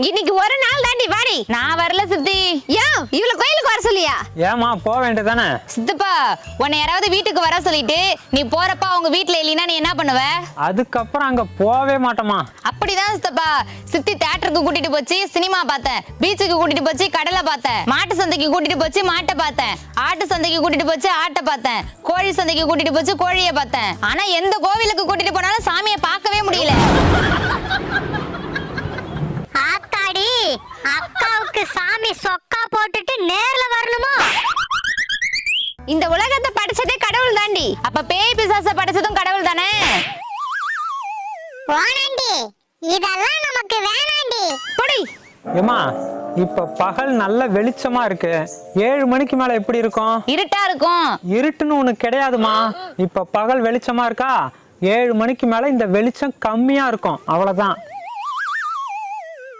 இன்னைக்கு ஒரு நாள் தாண்டி வாடி. நான் வரல சித்தி. ஏன் இவள கோயிலுக்கு வர சொல்லியா? ஏமா போக வேண்டியதானே? சித்தப்பா உன்னை யாராவது வீட்டுக்கு வர சொல்லிட்டு நீ போறப்ப அவங்க வீட்டுல இல்லைன்னா நீ என்ன பண்ணுவ? அதுக்கப்புறம் அங்க போவே மாட்டோமா? அப்படிதான் சித்தப்பா. சித்தி தியேட்டருக்கு கூட்டிட்டு போச்சு, சினிமா பார்த்தேன். பீச்சுக்கு கூட்டிட்டு போச்சு, கடலை பார்த்தேன். மாட்டு சந்தைக்கு கூட்டிட்டு போச்சு, மாட்டை பார்த்தேன். ஆட்டு சந்தைக்கு கூட்டிட்டு போச்சு, ஆட்டை பார்த்தேன். கோழி சந்தைக்கு கூட்டிட்டு போச்சு, கோழியை பார்த்தேன். ஆனா எந்த கோவிலுக்கு கூட்டிட்டு போனாலும் சாமியை பார்க்கவே முடியல. ஆத்தாடி, அக்காவுக்கு சாமி சொக்கா போட்டுட்டு நேர்ல வரணுமா? இந்த உலகத்தை படைச்சதே கடவுள் தாண்டி. அப்ப பேய் பிசாச படைச்சதும் கடவுள் தானே? வாணாண்டி, இதெல்லாம் நமக்கு வேணாண்டி. போடி. ஏமா இப்ப பகல் நல்ல வெளிச்சமா இருக்கு. 7 மணிக்கு மேல எப்படி இருக்கும்? இருட்டா இருக்கும். இருட்டுன்னு ஒண்ணு கிடையாதுமா. இப்ப பகல் வெளிச்சமா இருக்கா, 7 மணிக்கு மேல இந்த வெளிச்சம் கம்மியா இருக்கும், அவ்வளவுதான்.